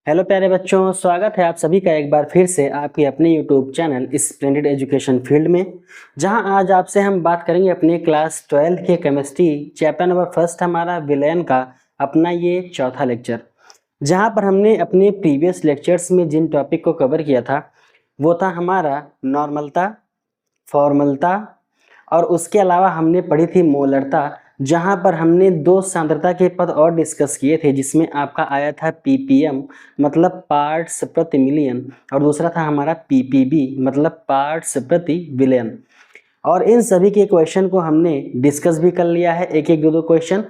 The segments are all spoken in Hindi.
हेलो प्यारे बच्चों, स्वागत है आप सभी का एक बार फिर से आपके अपने YouTube channel splendid education field में, जहां आज आपसे हम बात करेंगे अपने क्लास 12 के केमिस्ट्री चैप्टर नंबर फर्स्ट हमारा विलयन का अपना ये चौथा लेक्चर। जहां पर हमने अपने प्रीवियस लेक्चर्स में जिन टॉपिक को कवर किया था वो था हमारा नॉर्मलता, फॉर्मलता और उसके अलावा हमने पढ़ी थी मोलरता, जहां पर हमने दो सांद्रता के पद और डिस्कस किए थे, जिसमें आपका आया था ppm मतलब पार्ट्स प्रति मिलियन और दूसरा था हमारा ppb मतलब पार्ट्स प्रति बिलियन। और इन सभी के क्वेश्चन को हमने डिस्कस भी कर लिया है, एक एक दो क्वेश्चन।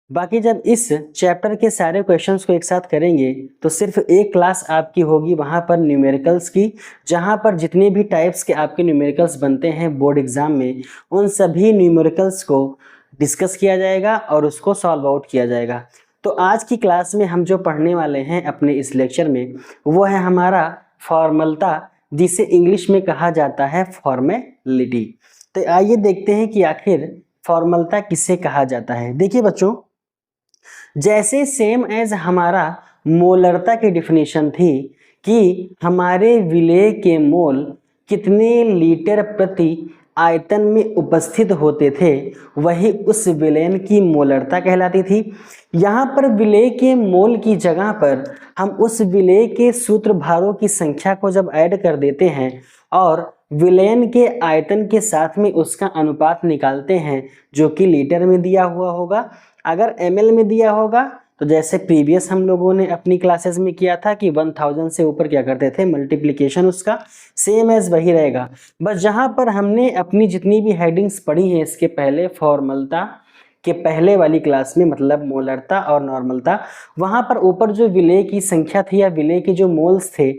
बाकी जब इस चैप्टर के सारे क्वेश्चंस को एक साथ करेंगे तो सिर्फ एक क्लास आपकी होगी वहाँ पर न्यूमेरिकल्स की, जहाँ पर जितने भी टाइप्स के आपके न्यूमेरिकल्स बनते हैं बोर्ड एग्जाम में उन सभी न्यूमेरिकल्स को डिस्कस किया जाएगा और उसको सॉल्व आउट किया जाएगा। तो आज की क्लास में हम जो पढ़ने वाले हैं अपने इस लेक्चर में वो है हमारा फॉर्मलता, जिसे इंग्लिश में कहा जाता है फॉर्मेलिटी। तो आइए देखते हैं कि आखिर फॉर्मलता किसे कहा जाता है। देखिए बच्चों, जैसे सेम एज हमारा मोलरता की डिफिनीशन थी कि हमारे विलेय के मोल कितने लीटर प्रति आयतन में उपस्थित होते थे, वही उस विलयन की मोलरता कहलाती थी। यहाँ पर विलेय के मोल की जगह पर हम उस विलेय के सूत्र भारों की संख्या को जब ऐड कर देते हैं और विलयन के आयतन के साथ में उसका अनुपात निकालते हैं, जो कि लीटर में दिया हुआ होगा। अगर ml में दिया होगा तो जैसे प्रीवियस हम लोगों ने अपनी क्लासेस में किया था कि 1000 से ऊपर क्या करते थे, मल्टीप्लिकेशन उसका सेम एज वही रहेगा। बस जहाँ पर हमने अपनी जितनी भी हेडिंग्स पढ़ी हैं इसके पहले फॉर्मलता के पहले वाली क्लास में, मतलब मोलरता और नॉर्मलता, वहाँ पर ऊपर जो विलेय की संख्या थी या विलेय के जो मोल्स थे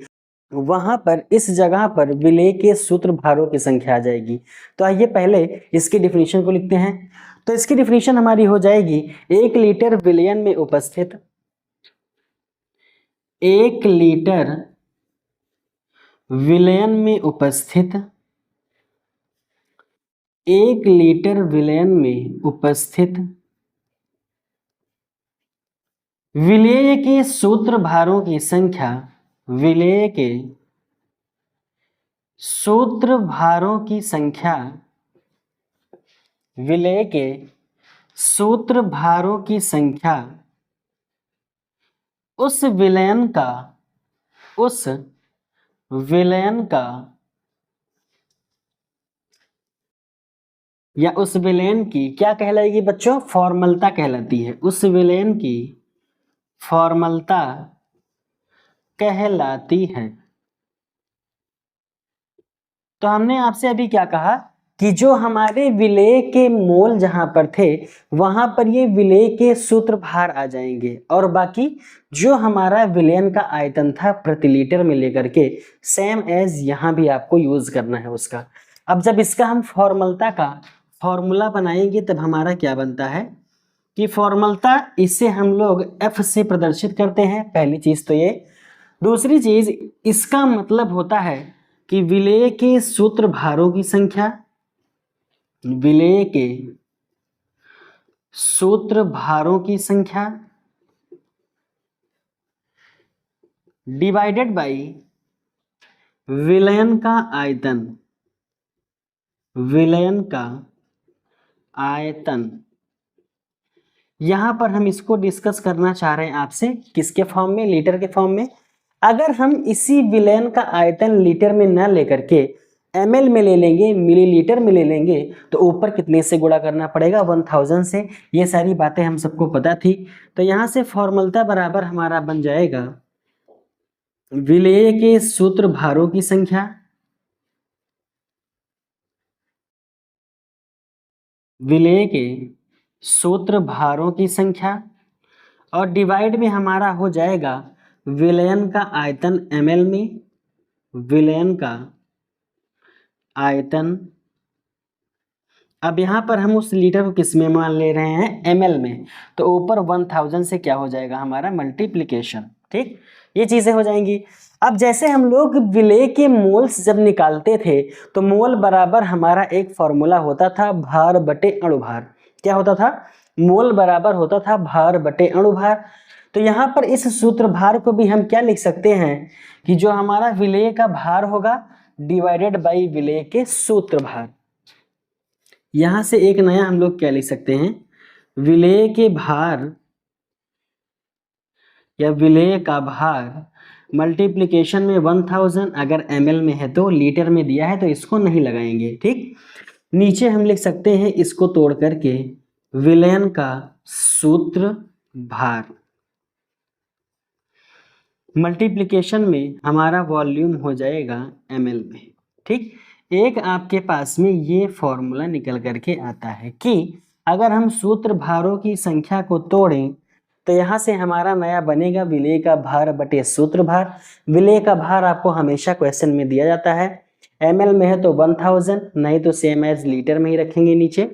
वहाँ पर इस जगह पर विलेय के सूत्र भारों की संख्या आ जाएगी। तो आइए पहले इसकी डिफिनीशन को लिखते हैं। तो इसकी डिफिनीशन हमारी हो जाएगी 1 लीटर विलयन में उपस्थित 1 लीटर विलयन में उपस्थित 1 लीटर विलयन में उपस्थित विलेय के सूत्र भारों की संख्या, विलेय के सूत्र भारों की संख्या, विलेय के सूत्र भारों की संख्या उस विलयन का या उस विलयन की क्या कहलाएगी बच्चों, फॉर्मलता कहलाती है। उस विलयन की फॉर्मलता कहलाती है। तो हमने आपसे अभी क्या कहा कि जो हमारे विलेय के मोल जहां पर थे वहां पर ये विलेय के सूत्र भार आ जाएंगे और बाकी जो हमारा विलयन का आयतन था प्रति लीटर में लेकर के सेम एज यहां भी आपको यूज करना है उसका। अब जब इसका हम फॉर्मलता का फॉर्मूला बनाएंगे तब हमारा क्या बनता है कि फॉर्मलता इसे हम लोग F से प्रदर्शित करते हैं, पहली चीज तो ये। दूसरी चीज, इसका मतलब होता है कि विलेय के सूत्र भारों की संख्या, विलेय के सूत्र भारों की संख्या डिवाइडेड बाई विलयन का आयतन, विलयन का आयतन। यहां पर हम इसको डिस्कस करना चाह रहे हैं आपसे किसके फॉर्म में, लीटर के फॉर्म में। अगर हम इसी विलयन का आयतन लीटर में न लेकर के ml में ले लेंगे, मिलीलीटर में ले लेंगे, तो ऊपर कितने से गुणा करना पड़ेगा, 1000 से। ये सारी बातें हम सबको पता थी। तो यहां से फॉर्मलता बराबर हमारा बन जाएगा विलेय के सूत्र भारों की संख्या, विलेय के सूत्र भारों की संख्या और डिवाइड में हमारा हो जाएगा विलयन का आयतन ml में, विलयन का आयतन। अब यहां पर हम उस लीटर को किस में मान ले रहे हैं, ml में, तो ऊपर 1000 से क्या हो जाएगा हमारा मल्टीप्लिकेशन। ठीक, ये चीजें हो जाएंगी। अब जैसे हम लोग विलेय के मोल्स जब निकालते थे तो मोल बराबर हमारा एक फॉर्मूला होता था भार बटे अणुभार। क्या होता था, मोल बराबर होता था भार बटे अणुभार। तो यहाँ पर इस सूत्र भार को भी हम क्या लिख सकते हैं कि जो हमारा विलेय का भार होगा डिवाइडेड बाई विलेय के सूत्र भार। यहां से एक नया हम लोग क्या लिख सकते हैं, विलेय के भार या विलेय का भार मल्टीप्लिकेशन में 1000, अगर ml में है तो लीटर में दिया है तो इसको नहीं लगाएंगे। ठीक, नीचे हम लिख सकते हैं इसको तोड़ करके विलयन का सूत्र भार, मल्टीप्लिकेशन में हमारा वॉल्यूम हो जाएगा ml में। ठीक, एक आपके पास में ये फॉर्मूला निकल करके आता है कि अगर हम सूत्र भारों की संख्या को तोड़ें तो यहाँ से हमारा नया बनेगा विलेय का भार बटे सूत्र भार। विलेय का भार आपको हमेशा क्वेश्चन में दिया जाता है, ml में है तो 1000, नहीं तो सेम एज लीटर में ही रखेंगे नीचे।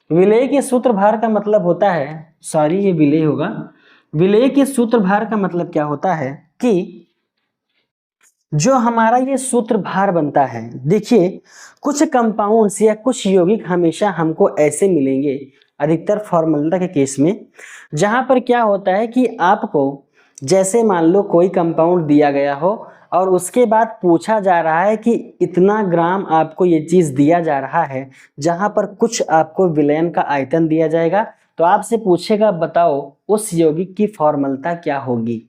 विलेय के सूत्र भार का मतलब होता है, सॉरी ये विलेय होगा, विलेय के सूत्र भार का मतलब क्या होता है कि जो हमारा ये सूत्र भार बनता है, देखिए कुछ कंपाउंड्स या कुछ यौगिक हमेशा हमको ऐसे मिलेंगे अधिकतर फॉर्मूला के केस में, जहां पर क्या होता है कि आपको जैसे मान लो कोई कंपाउंड दिया गया हो और उसके बाद पूछा जा रहा है कि इतना ग्राम आपको ये चीज दिया जा रहा है, जहां पर कुछ आपको विलयन का आयतन दिया जाएगा तो आपसे पूछेगा बताओ उस यौगिक की फॉर्मूला क्या होगी।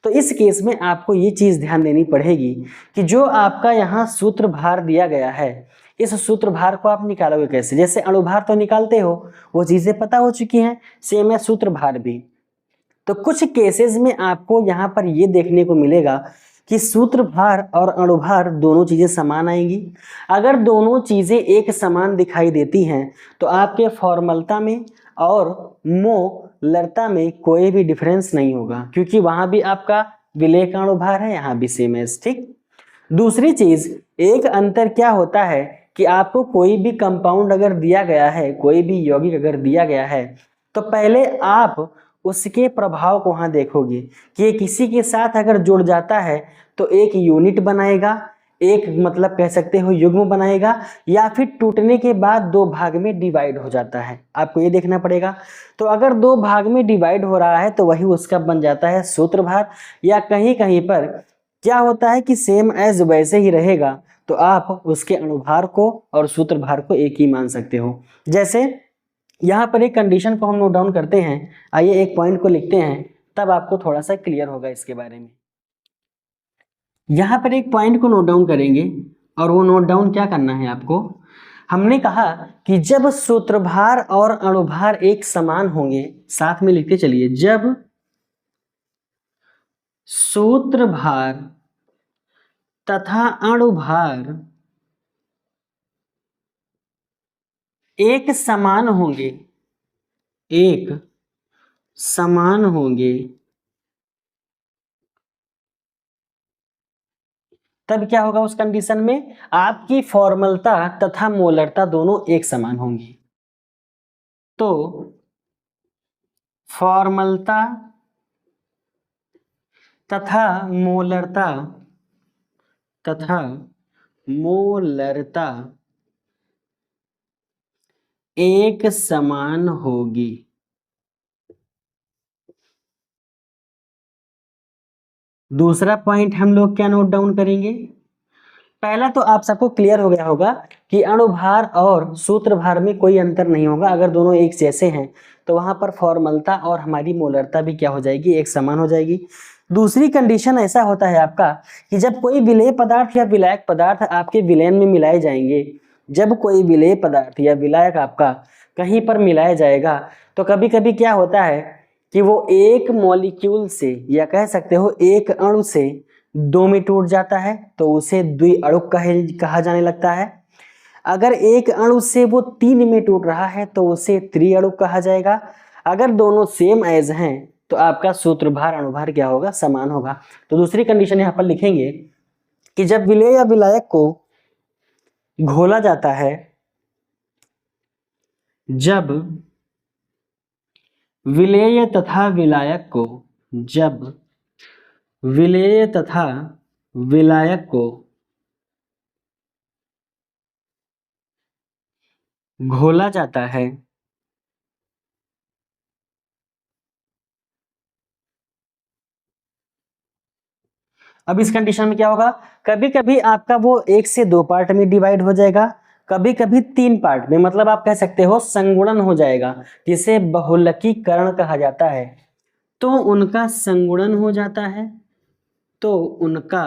तो इस केस में आपको ये चीज ध्यान देनी पड़ेगी कि जो आपका यहाँ सूत्र भार दिया गया है, इस सूत्र भार को आप निकालोगे कैसे। जैसे अणुभार तो निकालते हो, वो चीजें पता हो चुकी हैं, सेम है सूत्र भार भी। तो कुछ केसेस में आपको यहाँ पर ये देखने को मिलेगा कि सूत्र भार और अणुभार दोनों चीजें समान आएंगी। अगर दोनों चीजें एक समान दिखाई देती हैं तो आपके फॉर्मूला में और मोलरता में कोई भी डिफरेंस नहीं होगा, क्योंकि वहां भी आपका विलेय का अणुभार है, यहाँ भी सेम है। ठीक, दूसरी चीज एक अंतर क्या होता है कि आपको कोई भी कंपाउंड अगर दिया गया है, कोई भी यौगिक अगर दिया गया है, तो पहले आप उसके प्रभाव को वहां देखोगे कि ये किसी के साथ अगर जुड़ जाता है तो एक यूनिट बनाएगा, एक मतलब कह सकते हो युग्म बनाएगा, या फिर टूटने के बाद दो भाग में डिवाइड हो जाता है, आपको ये देखना पड़ेगा। तो अगर दो भाग में डिवाइड हो रहा है तो वही उसका बन जाता है सूत्र भार, या कहीं कहीं पर क्या होता है कि सेम एज वैसे ही रहेगा तो आप उसके अणुभार को और सूत्र भार को एक ही मान सकते हो। जैसे यहाँ पर एक कंडीशन को हम नोट डाउन करते हैं, आइए एक पॉइंट को लिखते हैं, तब आपको थोड़ा सा क्लियर होगा इसके बारे में। यहाँ पर एक पॉइंट को नोट डाउन करेंगे और वो नोट डाउन क्या करना है आपको, हमने कहा कि जब सूत्रभार और अणुभार एक समान होंगे, साथ में लिखते चलिए, जब सूत्रभार तथा अणुभार एक समान होंगे, एक समान होंगे, तब क्या होगा उस कंडीशन में, आपकी फॉर्मलता तथा मोलरता दोनों एक समान होंगी। तो फॉर्मलता तथा मोलरता एक समान होगी। दूसरा पॉइंट हम लोग क्या नोट डाउन करेंगे, पहला तो आप सबको क्लियर हो गया होगा कि अणुभार और सूत्रभार में कोई अंतर नहीं होगा, अगर दोनों एक जैसे हैं तो वहां पर फॉर्मलता और हमारी मोलरता भी क्या हो जाएगी, एक समान हो जाएगी। दूसरी कंडीशन ऐसा होता है आपका कि जब कोई विलेय पदार्थ या विलायक पदार्थ आपके विलयन में मिलाए जाएंगे, जब कोई विलेय पदार्थ या विलायक आपका कहीं पर मिलाया जाएगा तो कभी कभी क्या होता है कि वो एक मॉलिक्यूल से या कह सकते हो एक अणु से दो में टूट जाता है तो उसे द्विअणुक कहा जाने लगता है। अगर एक अणु से वो तीन में टूट रहा है तो उसे त्रिअणुक कहा जाएगा। अगर दोनों सेम एज हैं तो आपका सूत्रभार अणुभार क्या होगा, समान होगा। तो दूसरी कंडीशन यहाँ पर लिखेंगे कि जब विलेय या विलायक को घोला जाता है, जब विलेय तथा विलायक को, जब विलेय तथा विलायक को घोला जाता है अब इस कंडीशन में क्या होगा, कभी कभी आपका वो 1 से 2 पार्ट में डिवाइड हो जाएगा, कभी कभी 3 पार्ट में, मतलब आप कह सकते हो संगुणन हो जाएगा, जिसे बहुलकीकरण कहा जाता है। तो उनका संगुणन हो जाता है, तो उनका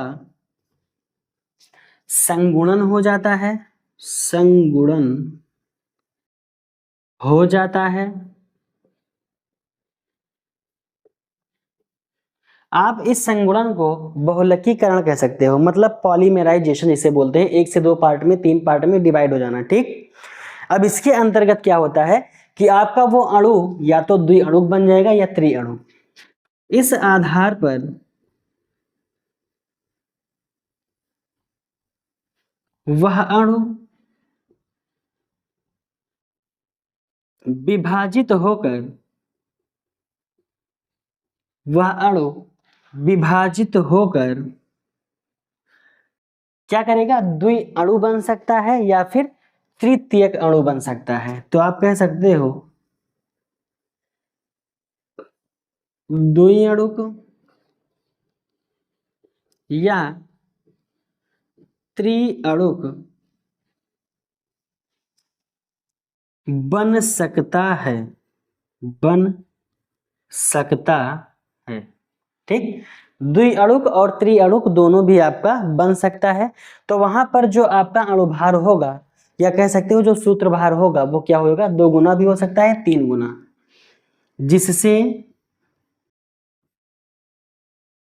संगुणन हो जाता है, संगुणन हो जाता है। आप इस संगुणन को बहुलकीकरण कह सकते हो, मतलब पॉलीमेराइजेशन इसे बोलते हैं, 1 से 2 पार्ट में 3 पार्ट में डिवाइड हो जाना। ठीक, अब इसके अंतर्गत क्या होता है कि आपका वो अणु या तो द्विअणुक बन जाएगा या त्रिअणुक। इस आधार पर वह अणु विभाजित होकर, वह अणु विभाजित होकर क्या करेगा, द्विअणु बन सकता है या फिर तृतीयक अणु बन सकता है। तो आप कह सकते हो द्विअणुक या त्रिअणुक बन सकता है, बन सकता है। ठीक, द्विअणुक और त्रिअणुक दोनों भी आपका बन सकता है। तो वहां पर जो आपका अणुभार होगा, या कह सकते हो जो सूत्र भार होगा, वो क्या होगा, 2 गुना भी हो सकता है, 3 गुना, जिससे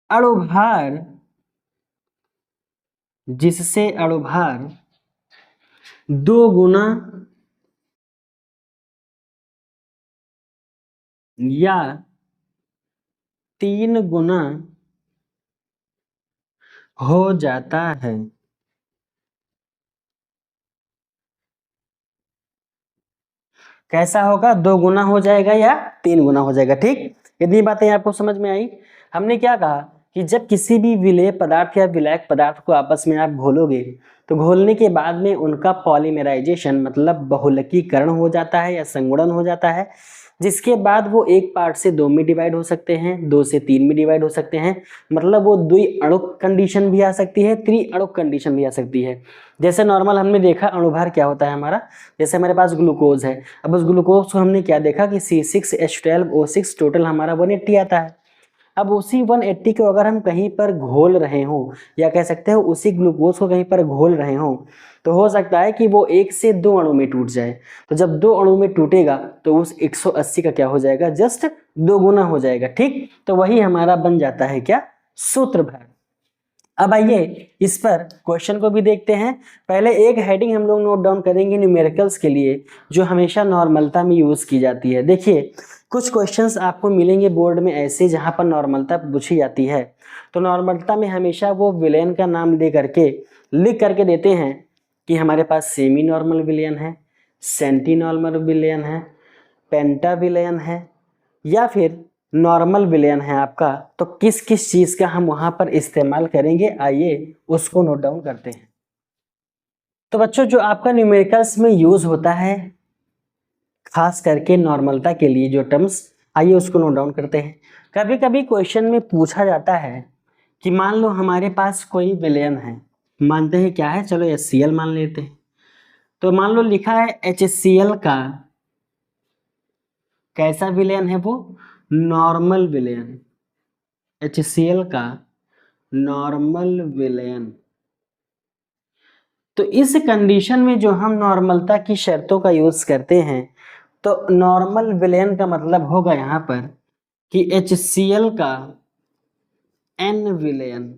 अणुभार, जिससे अणुभार 2 गुना या 3 गुना हो जाता है। कैसा होगा, 2 गुना हो जाएगा या 3 गुना हो जाएगा। ठीक, इतनी बातें आपको समझ में आई। हमने क्या कहा कि जब किसी भी विलेय पदार्थ या विलायक पदार्थ को आपस में आप घोलोगे, तो घोलने के बाद में उनका पॉलीमेराइजेशन मतलब बहुलकीकरण हो जाता है या संगुणन हो जाता है, जिसके बाद वो 1 पार्ट से 2 में डिवाइड हो सकते हैं, 2 से 3 में डिवाइड हो सकते हैं, मतलब वो द्विअणुक कंडीशन भी आ सकती है, त्रिअणुक कंडीशन भी आ सकती है। जैसे नॉर्मल हमने देखा अणुभार क्या होता है हमारा, जैसे हमारे पास ग्लूकोज है, अब उस ग्लूकोज को हमने क्या देखा कि C6H12O6 टोटल हमारा 180 आता है। अब उसी 180 को अगर हम कहीं पर घोल रहे हो, या कह सकते हो उसी ग्लूकोज को कहीं पर घोल रहे हो, तो हो सकता है कि वो 1 से 2 अणु में टूट जाए। तो जब 2 अणु में टूटेगा तो उस 180 का क्या हो जाएगा, जस्ट 2 गुना हो जाएगा। ठीक, तो वही हमारा बन जाता है क्या, सूत्रभार। अब आइए इस पर क्वेश्चन को भी देखते हैं। पहले एक हेडिंग हम लोग नोट डाउन करेंगे न्यूमेरिकल्स के लिए, जो हमेशा नॉर्मलता में यूज की जाती है। देखिए, कुछ क्वेश्चंस आपको मिलेंगे बोर्ड में ऐसे जहां पर नॉर्मलता पूछी जाती है, तो नॉर्मलता में हमेशा वो विलेन का नाम दे करके लिख करके देते हैं कि हमारे पास सेमी नॉर्मल विलेन है, सेंटी नॉर्मल विलेन है, पेंटा विलेन है, या फिर नॉर्मल विलेन है आपका। तो किस किस चीज का हम वहां पर इस्तेमाल करेंगे, आइए उसको नोट डाउन करते हैं। तो बच्चों, जो आपका न्यूमेरिकल्स में यूज होता है खास करके नॉर्मलता के लिए जो टर्म्स, आइए उसको नोट डाउन करते हैं। कभी कभी क्वेश्चन में पूछा जाता है कि मान लो हमारे पास कोई विलेन है, मानते हैं क्या है, चलो HCl मान लेते हैं। तो मान लो लिखा है HCl का कैसा विलेन है, वो नॉर्मल विलेन, HCl का नॉर्मल विलेन। तो इस कंडीशन में जो हम नॉर्मलता की शर्तों का यूज करते हैं, तो नॉर्मल विलेन का मतलब होगा यहाँ पर कि HCl का N विलेन।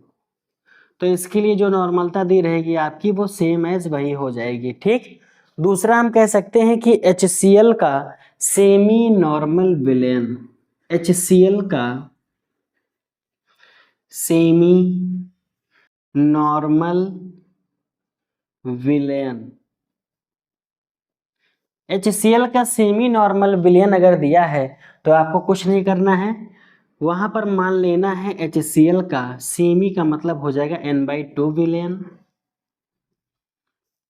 तो इसके लिए जो नॉर्मलता दी रहेगी आपकी, वो सेम एज वही हो जाएगी। ठीक, दूसरा हम कह सकते हैं कि HCl का सेमी नॉर्मल विलेन, HCl का सेमी नॉर्मल विलेन। HCl का सेमी नॉर्मल विलेन अगर दिया है तो आपको कुछ नहीं करना है, वहां पर मान लेना है HCl का सेमी का मतलब हो जाएगा N/2 विलेन।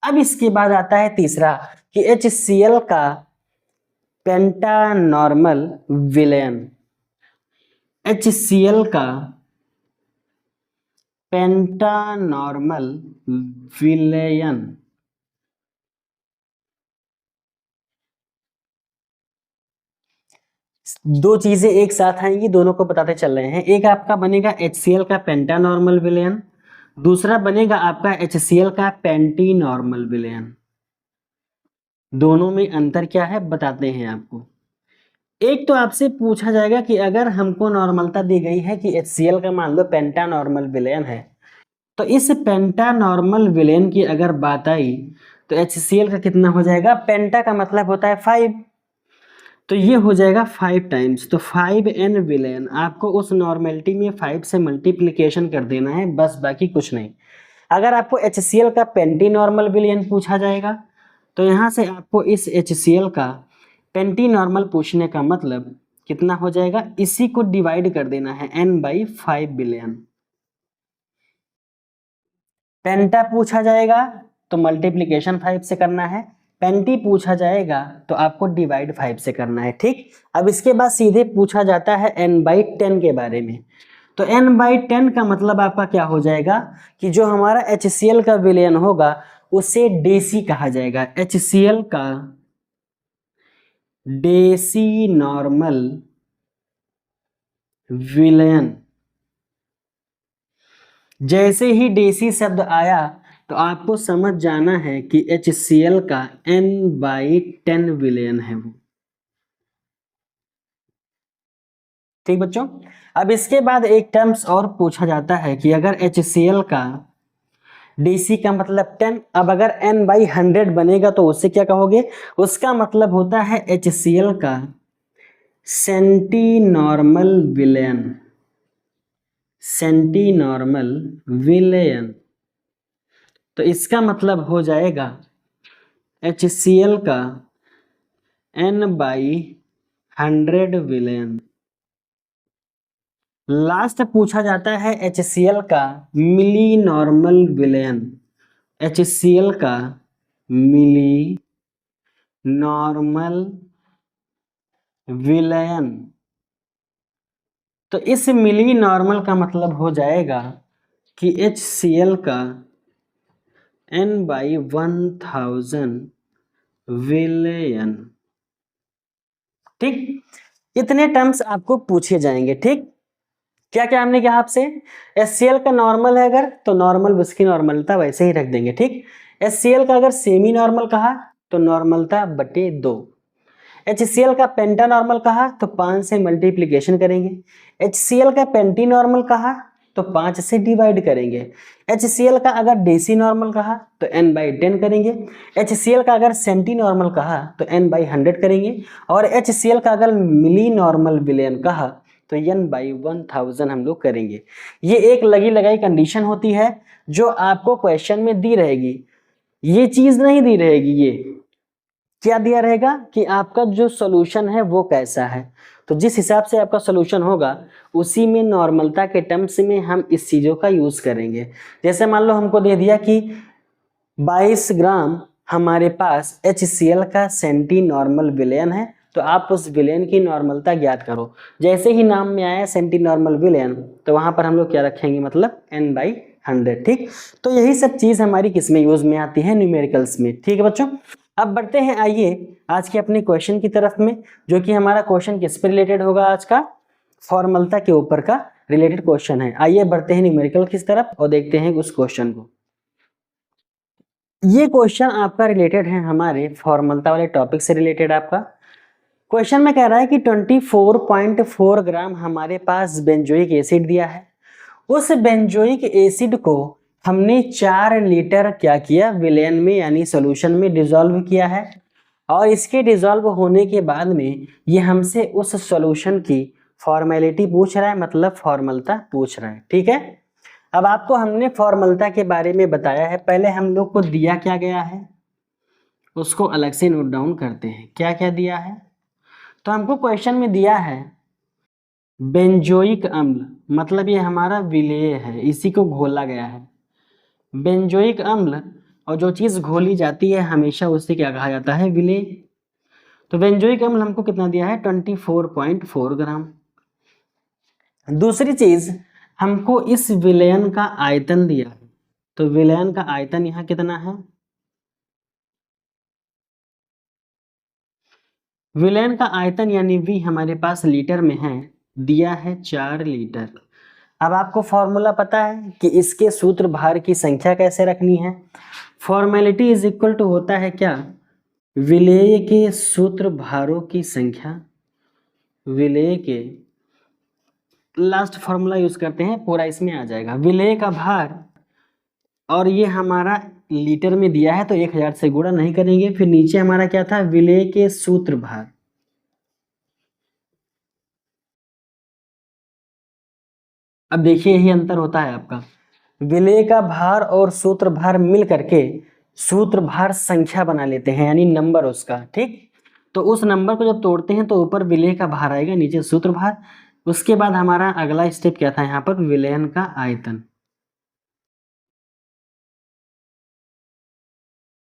अब इसके बाद आता है तीसरा कि HCl का पेंटा नॉर्मल विलेन, HCl का पेंटानॉर्मल विलयन। दो चीजें एक साथ आएंगी, दोनों को बताते चल रहे हैं। एक आपका बनेगा HCl का पेंटानॉर्मल विलयन, दूसरा बनेगा आपका HCl का पेंटीनॉर्मल विलयन। दोनों में अंतर क्या है बताते हैं आपको। एक तो आपसे पूछा जाएगा कि अगर हमको नॉर्मलता दी गई है कि HCl का मान लो पेंटानॉर्मल विलयन है, तो इस पेंटानॉर्मल विलयन की अगर बात आई तो HCl का कितना हो जाएगा, पेंटा का मतलब होता है 5, तो ये हो जाएगा 5 टाइम्स, तो 5n विलयन। आपको उस नॉर्मेलिटी में 5 से मल्टीप्लिकेशन कर देना है बस, बाकी कुछ नहीं। अगर आपको HCl का पेंटीनॉर्मल विलयन पूछा जाएगा तो यहाँ से आपको इस HCl का पेंटीनॉर्मल पूछने का मतलब कितना हो जाएगा, इसी को डिवाइड कर देना है n/5 बिलियन। पेंटा पूछा जाएगा तो मल्टीप्लिकेशन 5 से करना है, पेंटी पूछा जाएगा तो आपको डिवाइड 5 से करना है। ठीक, अब इसके बाद सीधे पूछा जाता है n/10 के बारे में। तो n/10 का मतलब आपका क्या हो जाएगा कि जो हमारा HCl का विलयन होगा उसे डेसी कहा जाएगा। HCl का डेसी नॉर्मल विलयन। जैसे ही डेसी शब्द आया तो आपको समझ जाना है कि HCl का n/10 विलयन है वो। ठीक बच्चों, अब इसके बाद एक टर्म्स और पूछा जाता है कि अगर HCl का DC का मतलब 10, अब अगर n/100 बनेगा तो उससे क्या कहोगे, उसका मतलब होता है HCl का सेंटीनॉर्मल विलयन। सेंटीनॉर्मल विलयन, तो इसका मतलब हो जाएगा HCl का n/100 विलयन। लास्ट पूछा जाता है HCl का मिली नॉर्मल विलयन। HCl का मिली नॉर्मल विलयन, तो इस मिली नॉर्मल का मतलब हो जाएगा कि HCl का n/1000 विलयन। ठीक, इतने टर्म्स आपको पूछे जाएंगे। ठीक, क्या क्या हमने कहा आपसे, HCl का नॉर्मल है अगर तो नॉर्मल उसकी नॉर्मलता वैसे ही रख देंगे। ठीक, HCl का अगर सेमी नॉर्मल कहा तो नॉर्मलता बटे 2। HCl का पेंटा नॉर्मल कहा तो 5 से मल्टीप्लिकेशन करेंगे। HCl का पेंटी नॉर्मल कहा तो 5 से डिवाइड करेंगे। HCl का अगर डेसी नॉर्मल कहा तो n/10 करेंगे। HCl का अगर सेंटी नॉर्मल कहा तो n/100 करेंगे। और HCl का अगर मिली नॉर्मल विलयन कहा तो n/1000 हम लोग करेंगे। ये एक लगी लगाई कंडीशन होती है जो आपको क्वेश्चन में दी रहेगी। ये चीज नहीं दी रहेगी, ये क्या दिया रहेगा कि आपका जो सॉल्यूशन है वो कैसा है। तो जिस हिसाब से आपका सॉल्यूशन होगा उसी में नॉर्मलता के टर्म्स में हम इस चीज़ों का यूज़ करेंगे। जैसे मान लो हमको दे दिया कि 22 ग्राम हमारे पास HCl का सेंटी नॉर्मल विलयन है, तो आप उस विलयन की नॉर्मलता ज्ञात करो। जैसे ही नाम में आया सेंटी नॉर्मल विलयन तो वहाँ पर हम लोग क्या रखेंगे, मतलब n/100। ठीक, तो यही सब चीज़ हमारी किस में यूज़ में आती है, न्यूमेरिकल्स में। ठीक है बच्चों, अब बढ़ते हैं आइए आज के अपने क्वेश्चन की तरफ में, जो कि हमारा क्वेश्चन किस पे रिलेटेड होगा आज का, फॉर्मलता के ऊपर का रिलेटेड क्वेश्चन है। आइए बढ़ते हैं न्यूमेरिकल की तरफ और देखते हैं उस क्वेश्चन को। ये क्वेश्चन आपका रिलेटेड है हमारे फॉर्मलता वाले टॉपिक से रिलेटेड। आपका क्वेश्चन में कह रहा है कि 24.4 ग्राम हमारे पास बेंजोइक एसिड दिया है। उस बेंजोइक एसिड को हमने 4 लीटर क्या किया, विलयन में यानी सॉल्यूशन में डिसॉल्व किया है। और इसके डिसॉल्व होने के बाद में ये हमसे उस सॉल्यूशन की फॉर्मेलिटी पूछ रहा है, मतलब फॉर्मलता पूछ रहा है। ठीक है, अब आपको हमने फॉर्मलता के बारे में बताया है। पहले हम लोग को दिया क्या गया है उसको अलग से नोट डाउन करते हैं, क्या क्या दिया है। तो हमको क्वेश्चन में दिया है बेंजोइक अम्ल, मतलब ये हमारा विलेय है, इसी को घोला गया है। बेंजोइक अम्ल, और जो चीज़ घोली जाती है हमेशा उसे क्या कहा जाता है, विलेय। तो बेंजोइक अम्ल हमको कितना दिया है, 24.4 ग्राम। दूसरी चीज हमको इस विलयन का आयतन दिया है, तो विलयन का आयतन यहाँ कितना है, विलयन का आयतन यानी V हमारे पास लीटर में है, दिया है 4 लीटर। अब आपको फॉर्मूला पता है कि इसके सूत्र भार की संख्या कैसे रखनी है। फॉर्मेलिटी इज इक्वल टू होता है क्या, विलेय के सूत्र भारों की संख्या, विलेय के लास्ट फॉर्मूला यूज करते हैं, पूरा इसमें आ जाएगा। विलेय का भार और ये हमारा लीटर में दिया है तो 1000 से गुणा नहीं करेंगे, फिर नीचे हमारा क्या था, विलेय के सूत्र भार। अब देखिए यही अंतर होता है आपका, विलेय का भार और सूत्र भार मिल करके सूत्र भार संख्या बना लेते हैं, यानी नंबर उसका, ठीक। तो उस नंबर को जब तोड़ते हैं तो ऊपर विलेय का भार आएगा, नीचे सूत्र भार। उसके बाद हमारा अगला स्टेप क्या था, यहाँ पर विलयन का आयतन।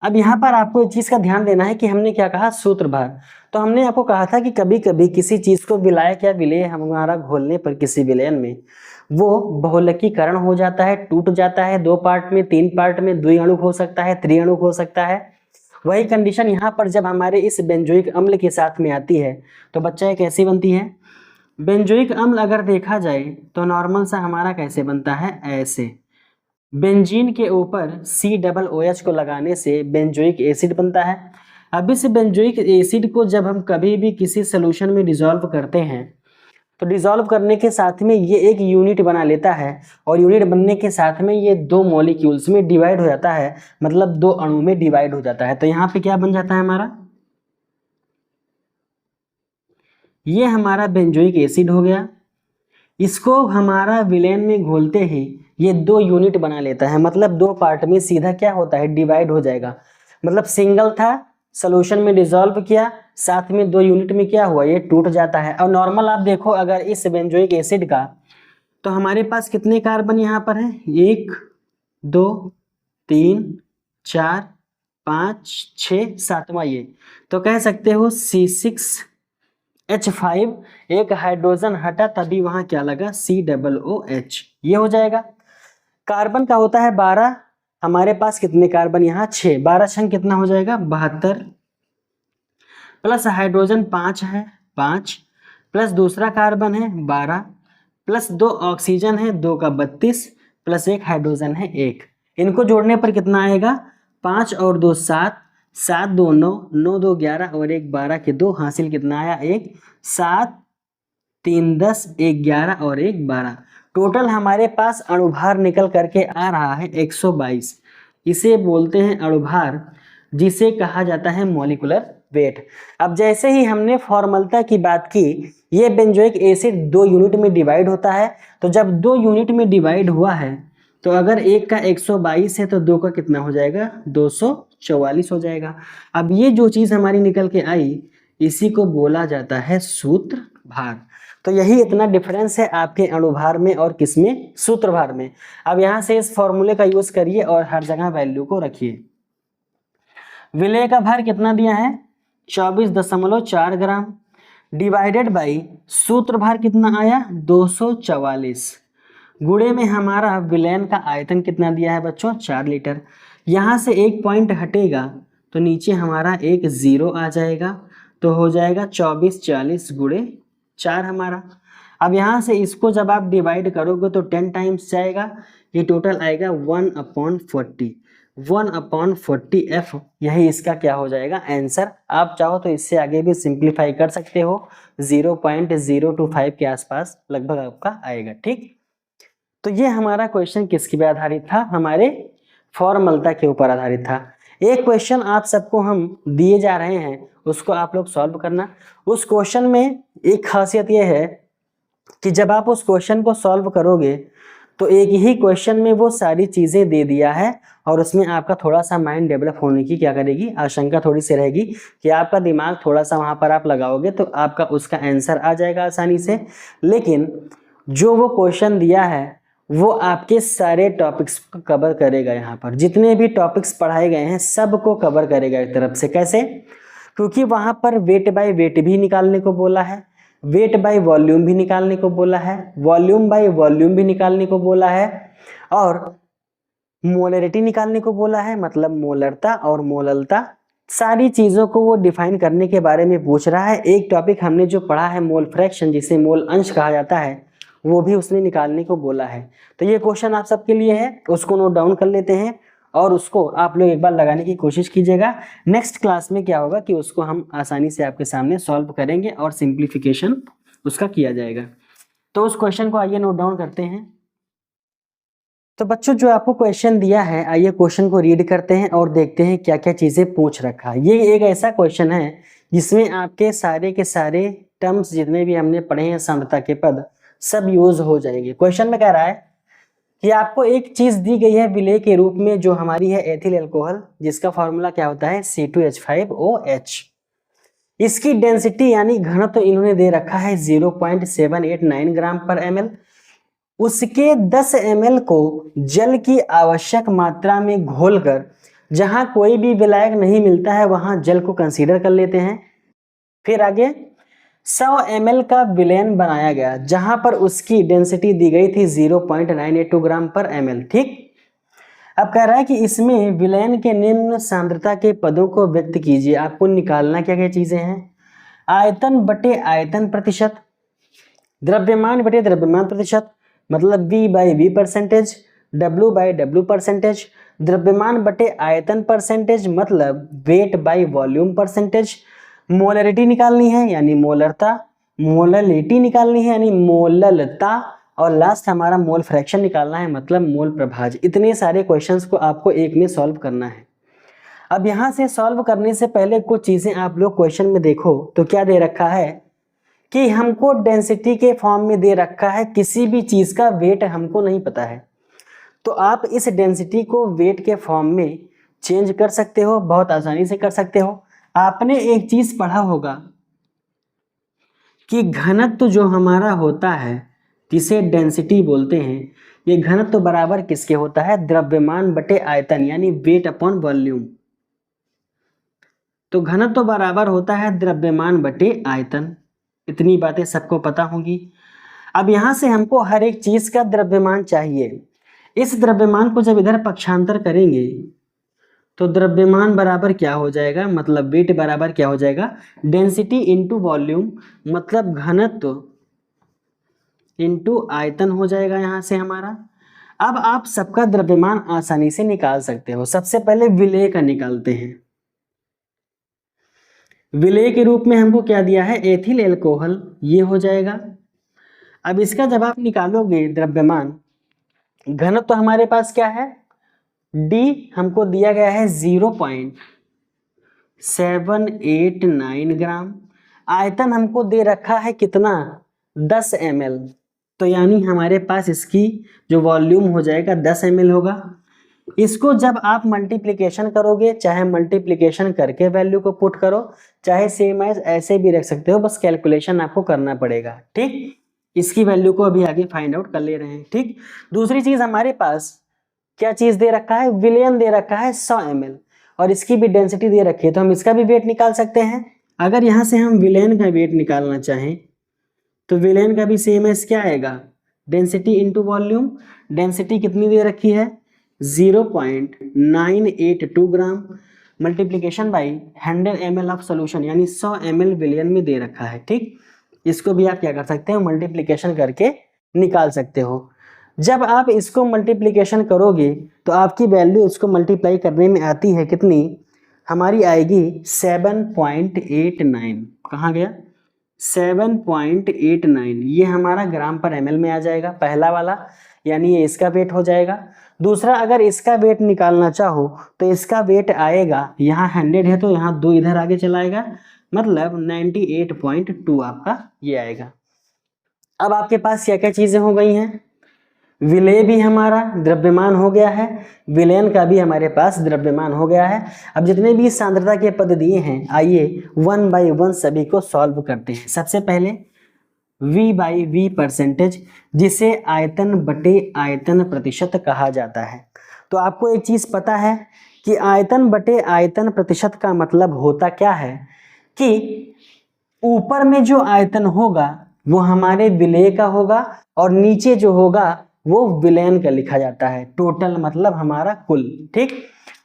अब यहाँ पर आपको एक चीज का ध्यान देना है कि हमने क्या कहा, सूत्र भार। तो हमने आपको कहा था कि कभी कभी किसी चीज को विलायक या विलेय हमारा घोलने पर किसी विलयन में वो बहुलकीकरण हो जाता है, टूट जाता है, 2 पार्ट में, 3 पार्ट में, द्विअणुक हो सकता है, त्रिअणुक हो सकता है। वही कंडीशन यहाँ पर जब हमारे इस बेंजोइक अम्ल के साथ में आती है तो बच्चा ये कैसी बनती है, बेंजोइक अम्ल अगर देखा जाए तो नॉर्मल सा हमारा कैसे बनता है, ऐसे। बेंजीन के ऊपर COOH को लगाने से बेंजोइक एसिड बनता है। अब इस बेंजोइक एसिड को जब हम कभी भी किसी सोल्यूशन में डिसॉल्व करते हैं तो डिसॉल्व करने के साथ में ये एक यूनिट बना लेता है, और यूनिट बनने के साथ में ये 2 मॉलिक्यूल्स में डिवाइड हो जाता है, मतलब 2 अणु में डिवाइड हो जाता है। तो यहाँ पे क्या बन जाता है हमारा, ये हमारा बेंजोइक एसिड हो गया। इसको हमारा विलयन में घोलते ही ये 2 यूनिट बना लेता है, मतलब 2 पार्ट में सीधा क्या होता है, डिवाइड हो जाएगा। मतलब सिंगल था, सॉल्यूशन में डिसॉल्व किया, साथ में 2 यूनिट में क्या हुआ, ये टूट जाता है। और नॉर्मल आप देखो अगर इस बेंजोइक एसिड का, तो हमारे पास कितने कार्बन यहाँ पर है, 1 2 3 4 5 6 7वां ये, तो कह सकते हो C6H5, एक हाइड्रोजन हटा तभी वहां क्या लगा, COOH, ये हो जाएगा। कार्बन का होता है 12, हमारे पास कितने कार्बन यहाँ 6, 12 छंग कितना हो जाएगा, 72, प्लस हाइड्रोजन 5 है, 5 प्लस दूसरा कार्बन है 12, प्लस 2 ऑक्सीजन है 2 का 32, प्लस 1 हाइड्रोजन है 1। इनको जोड़ने पर कितना आएगा, 5 और 2 7, 7 2 9, 9 2 11 और 1 12 के 2, हासिल कितना आया 1, 7 3 10, 1 11 और 1 12। टोटल हमारे पास अणुभार निकल करके आ रहा है 122। इसे बोलते हैं अणुभार, जिसे कहा जाता है मॉलिक्यूलर वेट। अब जैसे ही हमने फॉर्मलता की बात की, ये बेंजोइक एसिड 2 यूनिट में डिवाइड होता है, तो जब 2 यूनिट में डिवाइड हुआ है तो अगर एक का 122 है तो 2 का कितना हो जाएगा, 244 हो जाएगा। अब ये जो चीज हमारी निकल के आई, इसी को बोला जाता है सूत्र भार। तो यही इतना डिफरेंस है आपके अणुभार में और किसमें, सूत्रभार में। अब यहाँ से इस फॉर्मूले का यूज करिए और हर जगह वैल्यू को रखिए। विलेय का भार कितना दिया है, 24.4 ग्राम, डिवाइडेड बाई सूत्र भार कितना आया, 244, गुणे में हमारा विलयन का आयतन कितना दिया है बच्चों, 4 लीटर। यहाँ से एक पॉइंट हटेगा तो नीचे हमारा एक 0 आ जाएगा, तो हो जाएगा 24 40 गुणे 4 हमारा। अब यहाँ से इसको जब आप डिवाइड करोगे तो 10 टाइम्स जाएगा, ये टोटल आएगा 1/40, 1/40F, यही इसका क्या हो जाएगा, आंसर। आप चाहो तो इससे आगे भी सिंप्लीफाई कर सकते हो, 0.025 के आसपास लगभग आपका आएगा, ठीक। तो ये हमारा क्वेश्चन किसके पे आधारित था, हमारे फॉर्मलता के ऊपर आधारित था। एक क्वेश्चन आप सबको हम दिए जा रहे हैं, उसको आप लोग सॉल्व करना। उस क्वेश्चन में एक खासियत ये है कि जब आप उस क्वेश्चन को सॉल्व करोगे तो एक ही क्वेश्चन में वो सारी चीज़ें दे दिया है, और उसमें आपका थोड़ा सा माइंड डेवलप होने की क्या करेगी, आशंका थोड़ी सी रहेगी कि आपका दिमाग थोड़ा सा वहाँ पर आप लगाओगे तो आपका उसका आंसर आ जाएगा आसानी से। लेकिन जो वो क्वेश्चन दिया है वो आपके सारे टॉपिक्स को कवर करेगा, यहाँ पर जितने भी टॉपिक्स पढ़ाए गए हैं सबको कवर करेगा एक तरफ से। कैसे, क्योंकि वहाँ पर वेट बाय वेट भी निकालने को बोला है, वेट बाय वॉल्यूम भी निकालने को बोला है, वॉल्यूम बाय वॉल्यूम भी निकालने को बोला है, और मोलरिटी निकालने को बोला है, मतलब मोलरता और मोललता। सारी चीज़ों को वो डिफाइन करने के बारे में पूछ रहा है। एक टॉपिक हमने जो पढ़ा है मोल फ्रैक्शन, जिसे मोल अंश कहा जाता है, वो भी उसने निकालने को बोला है। तो ये क्वेश्चन आप सबके लिए है, उसको नोट डाउन कर लेते हैं और उसको आप लोग एक बार लगाने की कोशिश कीजिएगा। नेक्स्ट क्लास में क्या होगा कि उसको हम आसानी से आपके सामने सॉल्व करेंगे और सिंप्लीफिकेशन उसका किया जाएगा। तो उस क्वेश्चन को आइए नोट डाउन करते हैं। तो बच्चों जो आपको क्वेश्चन दिया है, आइए क्वेश्चन को रीड करते हैं और देखते हैं क्या क्या चीज़ें पूछ रखा है। ये एक ऐसा क्वेश्चन है जिसमें आपके सारे के सारे टर्म्स जितने भी हमने पढ़े हैं सांद्रता के पद सब यूज हो जाएंगे। क्वेश्चन में कह रहा है कि आपको एक चीज दी गई है विलेय के रूप में, जो हमारी है एथिल अल्कोहल, जिसका फॉर्मूला क्या होता है C2H5OH। इसकी डेंसिटी यानी घनत्व तो इन्होंने दे रखा है 0.789 ग्राम पर ml। उसके 10 ml को जल की आवश्यक मात्रा में घोलकर जहां कोई भी विलायक नहीं मिलता है वहां जल को कंसीडर कर लेते हैं। फिर आगे 100 ml का विलयन बनाया गया जहां पर उसकी डेंसिटी दी गई थी 0.982 ग्राम पर ml। ठीक, अब कह रहा है कि इसमें विलयन के निम्न सांद्रता के पदों को व्यक्त कीजिए। आपको निकालना क्या क्या चीजें हैं, आयतन बटे आयतन प्रतिशत, द्रव्यमान बटे द्रव्यमान प्रतिशत मतलब V by V percentage, W by W percentage, द्रव्यमान बटे आयतन परसेंटेज मतलब weight by volume percentage, molarity निकालनी है यानी मोलरता, मोललिटी निकालनी है यानी मोललता, और लास्ट हमारा मोल फ्रैक्शन निकालना है मतलब मोल प्रभाज। इतने सारे क्वेश्चंस को आपको एक में सॉल्व करना है। अब यहाँ से सॉल्व करने से पहले कुछ चीजें आप लोग क्वेश्चन में देखो तो क्या दे रखा है कि हमको डेंसिटी के फॉर्म में दे रखा है, किसी भी चीज का वेट हमको नहीं पता है, तो आप इस डेंसिटी को वेट के फॉर्म में चेंज कर सकते हो, बहुत आसानी से कर सकते हो। आपने एक चीज पढ़ा होगा कि घनत्व जो हमारा होता है जिसे डेंसिटी बोलते हैं, ये घनत्व बराबर किसके होता है, द्रव्यमान बटे आयतन यानी वेट अपॉन वॉल्यूम। तो घनत्व बराबर होता है द्रव्यमान बटे आयतन। इतनी बातें सबको पता होंगी। अब यहां से हमको हर एक चीज का द्रव्यमान चाहिए। इस द्रव्यमान को जब इधर पक्षांतर करेंगे तो द्रव्यमान बराबर क्या हो जाएगा, मतलब वेट बराबर क्या हो जाएगा, डेंसिटी इंटू वॉल्यूम मतलब घनत्व इंटू आयतन हो जाएगा यहां से हमारा। अब आप सबका द्रव्यमान आसानी से निकाल सकते हो। सबसे पहले विलेय का निकालते हैं। विलेय के रूप में हमको क्या दिया है, एथिल एल्कोहल, ये हो जाएगा। अब इसका जब आप निकालोगे द्रव्यमान, घनत्व तो हमारे पास क्या है, D हमको दिया गया है 0.789 ग्राम, आयतन हमको दे रखा है कितना 10 ml, तो यानी हमारे पास इसकी जो वॉल्यूम हो जाएगा 10 ml होगा। इसको जब आप मल्टीप्लिकेशन करोगे, चाहे मल्टीप्लिकेशन करके वैल्यू को पुट करो, चाहे सेम एज ऐसे भी रख सकते हो, बस कैलकुलेशन आपको करना पड़ेगा। ठीक, इसकी वैल्यू को अभी आगे फाइंड आउट कर ले रहे हैं। ठीक, दूसरी चीज हमारे पास क्या चीज दे रखा है, विलयन दे रखा है 100 ml और इसकी भी डेंसिटी दे रखी है, तो हम इसका भी वेट निकाल सकते हैं। अगर यहां से हम विलयन का वेट निकालना चाहें तो विलयन का भी सेम एज क्या आएगा, डेंसिटी इंटू वॉल्यूम। डेंसिटी कितनी दे रखी है 0.982 ग्राम, multiplication by 100 ml of solution यानी 100 ml विलयन में दे रखा है। ठीक, इसको भी आप क्या कर सकते हो, मल्टीप्लीकेशन करके निकाल सकते हो। जब आप इसको मल्टीप्लीकेशन करोगे तो आपकी वैल्यू इसको मल्टीप्लाई करने में आती है कितनी, हमारी आएगी 7.89। कहाँ गया 7.89, ये हमारा ग्राम पर ml में आ जाएगा पहला वाला, यानी ये इसका वेट हो जाएगा। दूसरा अगर इसका वेट निकालना चाहो तो इसका वेट आएगा, यहाँ 100 है तो यहाँ 2 इधर आगे चलाएगा, मतलब 98.2 आपका ये आएगा। अब आपके पास क्या क्या चीजें हो गई हैं, विलेय भी हमारा द्रव्यमान हो गया है, विलयन का भी हमारे पास द्रव्यमान हो गया है। अब जितने भी सांद्रता के पद दिए हैं, आइए वन बाय वन सभी को सॉल्व करते हैं। सबसे पहले V बाई V परसेंटेज, जिसे आयतन बटे आयतन प्रतिशत कहा जाता है। तो आपको एक चीज पता है कि आयतन बटे आयतन प्रतिशत का मतलब होता क्या है कि ऊपर में जो आयतन होगा वो हमारे विलेय का होगा और नीचे जो होगा वो विलयन का लिखा जाता है। टोटल मतलब हमारा कुल। ठीक,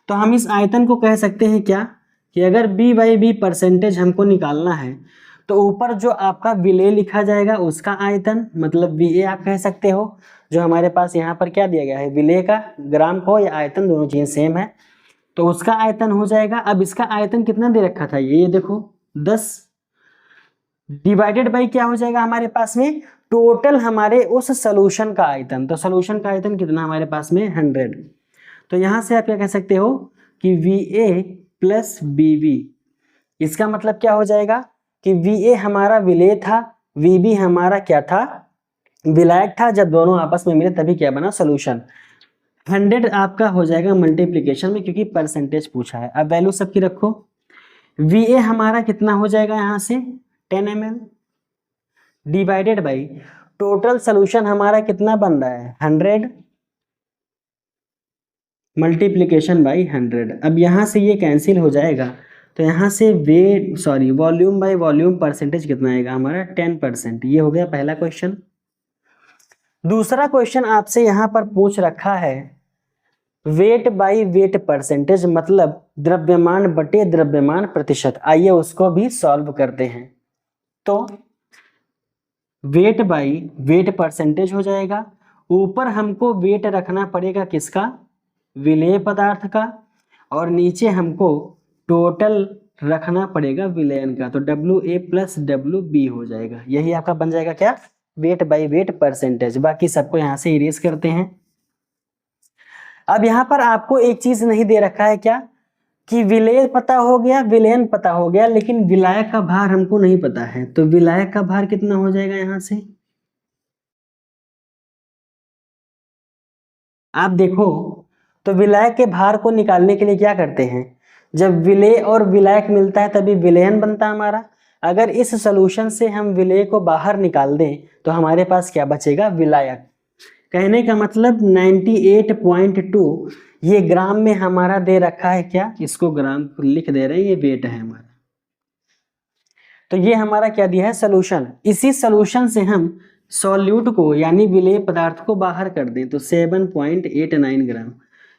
तो हम इस आयतन को कह सकते हैं क्या कि अगर b बाई बी परसेंटेज हमको निकालना है तो ऊपर जो आपका विलेय लिखा जाएगा उसका आयतन मतलब VA आप कह सकते हो। जो हमारे पास यहाँ पर क्या दिया गया है, विलेय का ग्राम को या आयतन दोनों चीज़ सेम है, तो उसका आयतन हो जाएगा। अब इसका आयतन कितना दे रखा था, ये देखो 10 डिवाइडेड बाई क्या हो जाएगा हमारे पास में टोटल हमारे उस सॉल्यूशन का आयतन। तो सॉल्यूशन का आयतन कितना हमारे पास में 100। तो यहाँ से आप क्या कह सकते हो कि VA प्लस BB, इसका मतलब क्या हो जाएगा कि VA हमारा विलेय था, VB हमारा क्या था, विलायक था। जब दोनों आपस में मिले तभी क्या बना, सॉल्यूशन। 100 आपका हो जाएगा मल्टीप्लिकेशन में क्योंकि परसेंटेज पूछा है। अब वैल्यू सबकी रखो। VA हमारा कितना हो जाएगा यहाँ से 10 ml divided by total solution हमारा कितना बन रहा है 100 मल्टीप्लिकेशन बाई 100। अब यहाँ से ये कैंसिल हो जाएगा तो यहाँ से वॉल्यूम बाई वॉल्यूम परसेंटेज कितना आएगा हमारा 10%। ये हो गया पहला क्वेश्चन। दूसरा क्वेश्चन आपसे यहाँ पर पूछ रखा है वेट बाई वेट परसेंटेज मतलब द्रव्यमान बटे द्रव्यमान प्रतिशत। आइए उसको भी सॉल्व करते हैं। तो वेट बाई वेट परसेंटेज हो जाएगा, ऊपर हमको वेट रखना पड़ेगा किसका, विलेय पदार्थ का, और नीचे हमको टोटल रखना पड़ेगा विलयन का। तो WA प्लस WB हो जाएगा। यही आपका बन जाएगा क्या, वेट बाई वेट परसेंटेज। बाकी सबको यहाँ से इरेज करते हैं। अब यहाँ पर आपको एक चीज नहीं दे रखा है क्या कि विलेय पता हो गया, विलयन पता हो गया, लेकिन विलायक का भार हमको नहीं पता है। तो विलायक का भार कितना हो जाएगा यहाँ से, आप देखो तो विलायक के भार को निकालने के लिए क्या करते हैं, जब विलेय और विलायक मिलता है तभी विलयन बनता है हमारा। अगर इस सॉल्यूशन से हम विलेय को बाहर निकाल दें तो हमारे पास क्या बचेगा, विलायक। कहने का मतलब 98.2 ये ग्राम में हमारा दे रखा है क्या, इसको ग्राम लिख दे रहे हैं, ये वेट है हमारा। तो ये हमारा क्या दिया है, सॉल्यूशन। इसी सॉल्यूशन से हम सॉल्यूट को यानी विलेय पदार्थ को बाहर कर दें तो 7.89 ग्राम।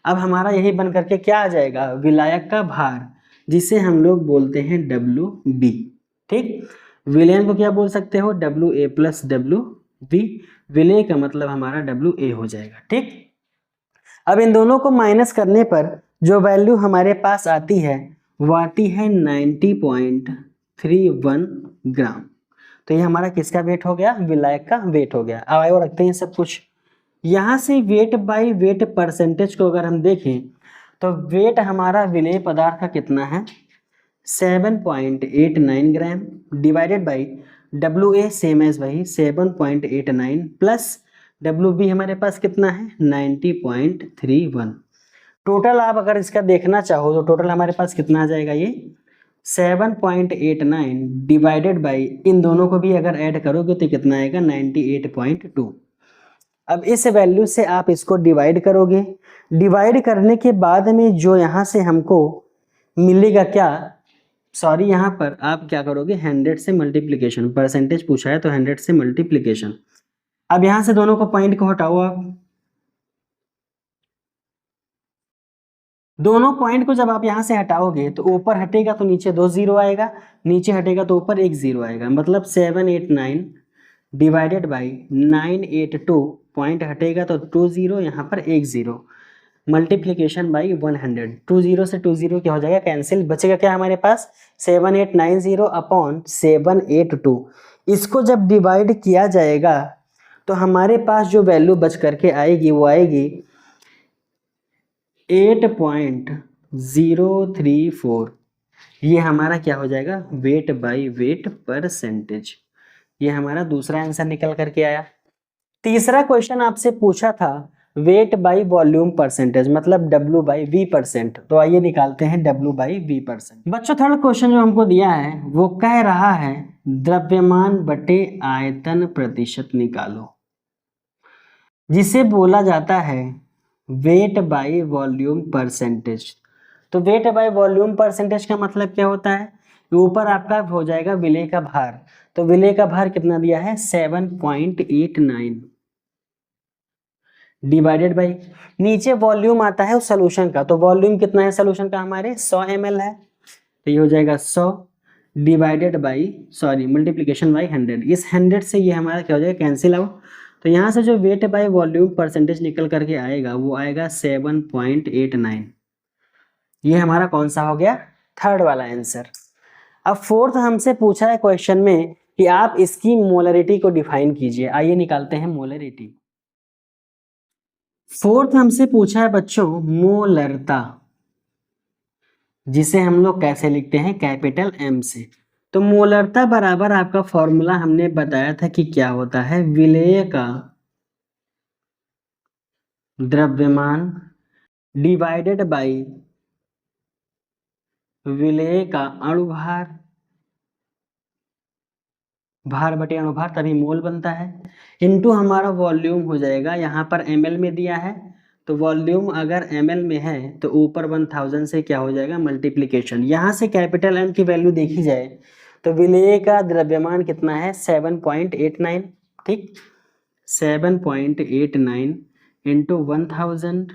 अब हमारा यही बन करके क्या आ जाएगा, विलायक का भार, जिसे हम लोग बोलते हैं WB। ठीक, विलयन को क्या बोल सकते हो, WA प्लस WB। विलेय का मतलब हमारा WA हो जाएगा। ठीक, अब इन दोनों को माइनस करने पर जो वैल्यू हमारे पास आती है वो आती है 90.31 ग्राम। तो ये हमारा किसका वेट हो गया, विलायक का वेट हो गया। अब आगे रखते हैं सब कुछ। यहाँ से वेट बाई वेट परसेंटेज को अगर हम देखें तो वेट हमारा विलेय पदार्थ का कितना है 7.89 gram divided by WA same as वही 7.89 प्लस WB हमारे पास कितना है 90.31। टोटल आप अगर इसका देखना चाहो तो टोटल हमारे पास कितना आ जाएगा, ये 7.89 डिवाइडेड बाई इन दोनों को भी अगर ऐड करोगे तो कितना आएगा 98.2। अब इस वैल्यू से आप इसको डिवाइड करोगे, डिवाइड करने के बाद में जो यहाँ से हमको मिलेगा क्या, यहाँ पर आप क्या करोगे 100 से मल्टीप्लिकेशन, परसेंटेज पूछा है तो 100 से मल्टीप्लिकेशन। अब यहाँ से दोनों को पॉइंट को हटाओ आप, दोनों पॉइंट को जब आप यहाँ से हटाओगे तो ऊपर हटेगा तो नीचे 2 0 आएगा, नीचे हटेगा तो ऊपर 1 0 आएगा। मतलब 789 डिवाइडेड बाई 982 पॉइंट हटेगा तो 2 0, यहाँ पर 1 0 मल्टीप्लिकेशन बाई 100। 2 0 से 2 0 क्या हो जाएगा, कैंसिल। बचेगा क्या हमारे पास 7890 अपॉन 782। इसको जब डिवाइड किया जाएगा तो हमारे पास जो वैल्यू बच करके आएगी वो आएगी 8.034। ये हमारा क्या हो जाएगा, वेट बाई वेट परसेंटेज। ये हमारा दूसरा आंसर निकल करके आया। तीसरा क्वेश्चन आपसे पूछा था वेट बाई वॉल्यूम परसेंटेज मतलब W/V%। तो आइए निकालते हैं W/V%। बच्चों थर्ड क्वेश्चन जो हमको दिया है वो कह रहा है द्रव्यमान बटे आयतन प्रतिशत निकालो, जिसे बोला जाता है वेट बाई वॉल्यूम परसेंटेज। तो वेट बाई वॉल्यूम परसेंटेज का मतलब क्या होता है ऊपर आपका हो जाएगा विलेय का भार, तो विलेय का भार कितना दिया है 7.89 डिवाइडेड बाई, नीचे वॉल्यूम आता है उस सोल्यूशन का, तो वॉल्यूम कितना है सोल्यूशन का हमारे 100 ml है, तो ये हो जाएगा 100 डिवाइडेड बाई मल्टीप्लीकेशन बाई 100। इस 100 से ये हमारा क्या हो जाएगा कैंसिल आउट, तो यहाँ से जो वेट बाई वॉल्यूम परसेंटेज निकल करके आएगा वो आएगा 7.89। ये हमारा कौन सा हो गया, थर्ड वाला आंसर। अब फोर्थ हमसे पूछा है क्वेश्चन में कि आप इसकी मोलरिटी को डिफाइन कीजिए। आइए निकालते हैं मोलरिटी। फोर्थ हमसे पूछा है बच्चों मोलरता, जिसे हम लोग कैसे लिखते हैं कैपिटल M से। तो मोलरता बराबर आपका फॉर्मूला हमने बताया था कि क्या होता है, विलेय का द्रव्यमान डिवाइडेड बाई विलेय का अणुभार, भार बटे अणुभार तभी मोल बनता है, इनटू हमारा वॉल्यूम हो जाएगा, यहाँ पर ml में दिया है तो वॉल्यूम अगर ml में है तो ऊपर 1000 से क्या हो जाएगा मल्टीप्लिकेशन। यहाँ से कैपिटल M की वैल्यू देखी जाए तो विलेय का द्रव्यमान कितना है 7.89, ठीक 7.89 इंटू 1000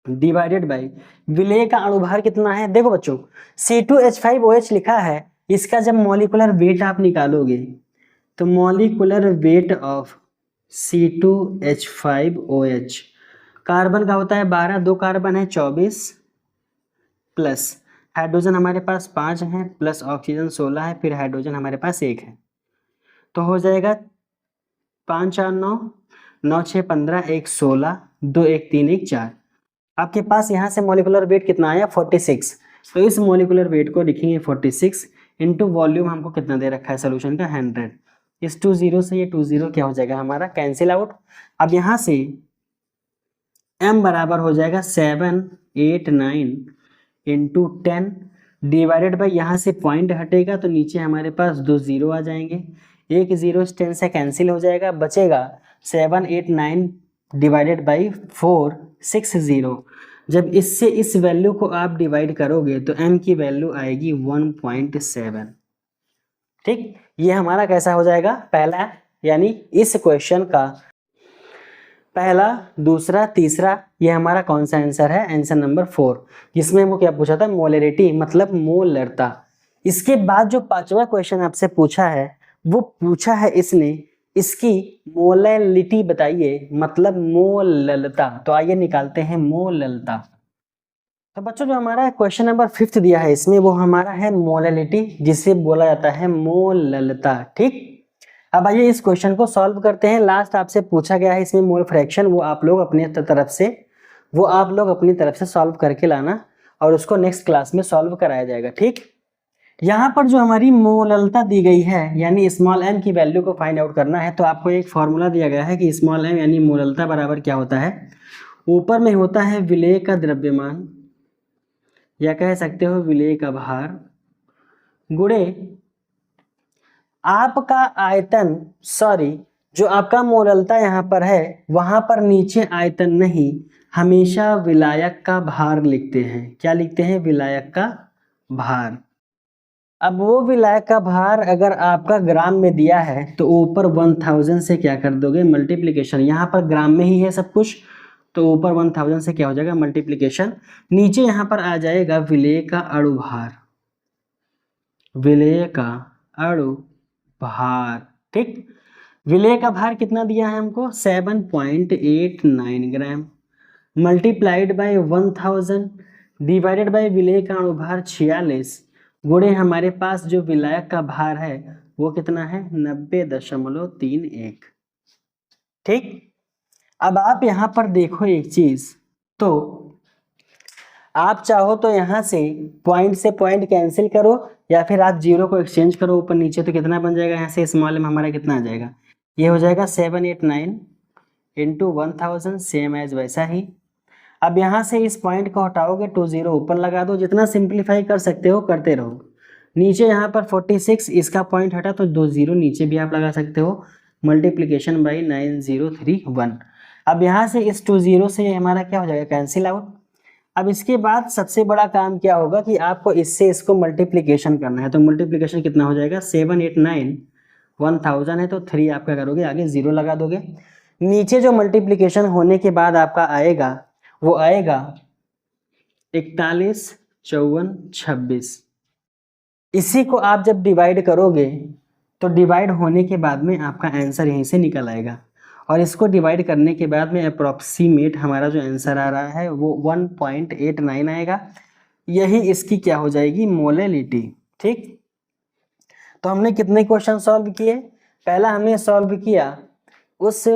डिवाइडेड बाई विलेय का अणुभार कितना है। देखो बच्चों C2H5OH लिखा है, इसका जब मॉलिक्यूलर वेट आप निकालोगे तो molecular weight of C2H5OH carbon का होता है 12, 2 कार्बन है 24, प्लस हाइड्रोजन हमारे पास 5 है, प्लस ऑक्सीजन 16 है, फिर हाइड्रोजन हमारे पास 1 है, तो हो जाएगा 5 4 9 9 6 15 1 16 2 1 3 1 4। आपके पास यहाँ से मॉलिक्यूलर वेट कितना आया 46, तो इस मॉलिक्यूलर वेट को लिखेंगे 46 इंटू वॉल्यूम हमको कितना दे रखा है सोल्यूशन का 100। इस 20 से ये 20 क्या हो जाएगा हमारा कैंसिल आउट। अब यहाँ से m बराबर हो जाएगा 789 इंटू 10 डिवाइडेड बाई, यहाँ से पॉइंट हटेगा तो नीचे हमारे पास 2 0 आ जाएंगे, एक 0 10 से कैंसिल हो जाएगा, बचेगा 789 डिवाइडेड बाई 460। जब इससे इस वैल्यू को आप डिवाइड करोगे तो m की वैल्यू आएगी 1.7। ठीक, ये हमारा कैसा हो जाएगा पहला, यानी इस क्वेश्चन का पहला, दूसरा, तीसरा, ये हमारा कौन सा आंसर है, आंसर नंबर 4, जिसमें वो क्या पूछा था मोलरिटी मतलब मोलरता। इसके बाद जो पांचवा क्वेश्चन आपसे पूछा है वो पूछा है इसने इसकी मोलैलिटी बताइए मतलब मोललता। तो आइए निकालते हैं मोललता। तो बच्चों जो हमारा क्वेश्चन नंबर 5 दिया है इसमें वो हमारा है मोलैलिटी, जिसे बोला जाता है मोललता। ठीक, अब आइए इस क्वेश्चन को सॉल्व करते हैं। लास्ट आपसे पूछा गया है इसमें मोल फ्रैक्शन, वो आप लोग अपनी तरफ से सॉल्व करके लाना और उसको नेक्स्ट क्लास में सॉल्व कराया जाएगा। ठीक, यहाँ पर जो हमारी मोललता दी गई है यानी स्मॉल m की वैल्यू को फाइंड आउट करना है, तो आपको एक फॉर्मूला दिया गया है कि स्मॉल m यानी मोललता बराबर क्या होता है, ऊपर में होता है विलेय का द्रव्यमान या कह सकते हो विलेय का भार गुणे आपका आयतन, जो आपका मोललता यहाँ पर है वहाँ पर नीचे आयतन नहीं, हमेशा विलायक का भार लिखते हैं। क्या लिखते हैं, विलायक का भार। अब वो विलायक का भार अगर आपका ग्राम में दिया है तो ऊपर 1000 से क्या कर दोगे मल्टीप्लिकेशन, यहाँ पर ग्राम में ही है सब कुछ तो ऊपर 1000 से क्या हो जाएगा मल्टीप्लिकेशन, नीचे यहाँ पर आ जाएगा विलेय का अणुभार, विलेय का अणुभार। ठीक, विलेय का भार कितना दिया है हमको 7.89 ग्राम मल्टीप्लाइड बाय 1000 डिवाइडेड बाय विलेय का अणुभार 46 गुणे हमारे पास जो विलायक का भार है वो कितना है 90.31। ठीक, अब आप यहाँ पर देखो एक चीज, तो आप चाहो तो यहाँ से पॉइंट कैंसिल करो या फिर आप जीरो को एक्सचेंज करो ऊपर नीचे, तो कितना बन जाएगा यहाँ से स्मॉल m हमारा कितना आ जाएगा, ये हो जाएगा 789 इंटू 1000 सेम एज वैसा ही। अब यहाँ से इस पॉइंट को हटाओगे 20 ऊपर लगा दो, जितना सिंप्लीफाई कर सकते हो करते रहो। नीचे यहाँ पर 46 इसका पॉइंट हटा तो 20 नीचे भी आप लगा सकते हो, मल्टीप्लिकेशन बाई 9031। अब यहाँ से इस 20 से हमारा क्या हो जाएगा कैंसिल आउट। अब इसके बाद सबसे बड़ा काम क्या होगा कि आपको इससे इसको मल्टीप्लिकेशन करना है। तो मल्टीप्लिकेशन कितना हो जाएगा, 7 8 9 1000 है तो 3 आपका करोगे, आगे 0 लगा दोगे। नीचे जो मल्टीप्लिकेशन होने के बाद आपका आएगा वो आएगा 41 54 26। इसी को आप जब डिवाइड करोगे तो डिवाइड होने के बाद में आपका आंसर यहीं से निकल आएगा, और इसको डिवाइड करने के बाद में अप्रॉक्सीमेट हमारा जो आंसर आ रहा है वो 1.89 आएगा। यही इसकी क्या हो जाएगी, मोलैलिटी। ठीक, तो हमने कितने क्वेश्चन सॉल्व किए, पहला हमने सॉल्व किया उस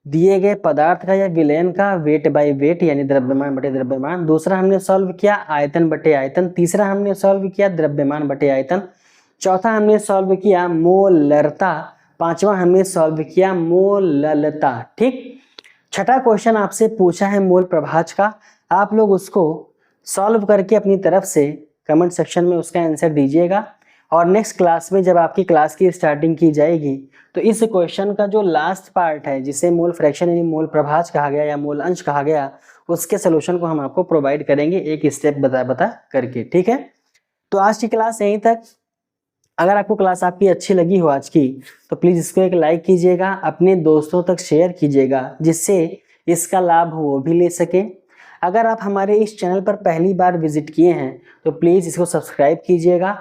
दिए गए पदार्थ का या विलयन का वेट बाय वेट यानी द्रव्यमान बटे द्रव्यमान। दूसरा हमने सॉल्व किया आयतन बटे आयतन। तीसरा हमने सॉल्व किया द्रव्यमान बटे आयतन। चौथा हमने सॉल्व किया मोलरता। पांचवा हमने सॉल्व किया मोललता। ठीक, छठा क्वेश्चन आपसे पूछा है मोल प्रभाज का, आप लोग उसको सॉल्व करके अपनी तरफ से कमेंट सेक्शन में उसका आंसर दीजिएगा। और नेक्स्ट क्लास में जब आपकी क्लास की स्टार्टिंग की जाएगी तो इस क्वेश्चन का जो लास्ट पार्ट है जिसे मोल फ्रैक्शन यानी मोल प्रभाज कहा गया या मोल अंश कहा गया, उसके सोल्यूशन को हम आपको प्रोवाइड करेंगे एक स्टेप बता करके। ठीक है, तो आज की क्लास यहीं तक। अगर आपको क्लास आपकी अच्छी लगी हो आज की तो प्लीज़ इसको एक लाइक कीजिएगा, अपने दोस्तों तक शेयर कीजिएगा जिससे इसका लाभ वो भी ले सके। अगर आप हमारे इस चैनल पर पहली बार विजिट किए हैं तो प्लीज़ इसको सब्सक्राइब कीजिएगा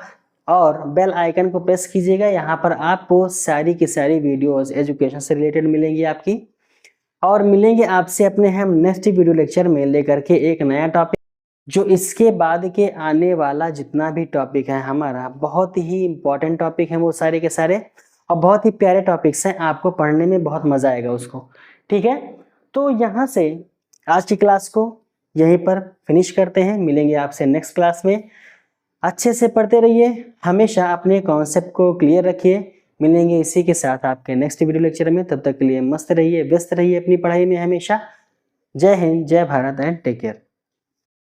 और बेल आइकन को प्रेस कीजिएगा। यहाँ पर आपको सारी की सारी वीडियोस एजुकेशन से रिलेटेड मिलेंगी आपकी, और मिलेंगे आपसे अपने हम नेक्स्ट वीडियो लेक्चर में लेकर के एक नया टॉपिक, जो इसके बाद के आने वाला जितना भी टॉपिक है हमारा बहुत ही इंपॉर्टेंट टॉपिक है वो सारे के सारे, और बहुत ही प्यारे टॉपिक्स हैं, आपको पढ़ने में बहुत मज़ा आएगा उसको। ठीक है, तो यहाँ से आज की क्लास को यहीं पर फिनिश करते हैं, मिलेंगे आपसे नेक्स्ट क्लास में। अच्छे से पढ़ते रहिए, हमेशा अपने कॉन्सेप्ट को क्लियर रखिए। मिलेंगे इसी के साथ आपके नेक्स्ट वीडियो लेक्चर में, तब तक के लिए मस्त रहिए, व्यस्त रहिए अपनी पढ़ाई में हमेशा। जय हिंद, जय भारत एंड टेक केयर।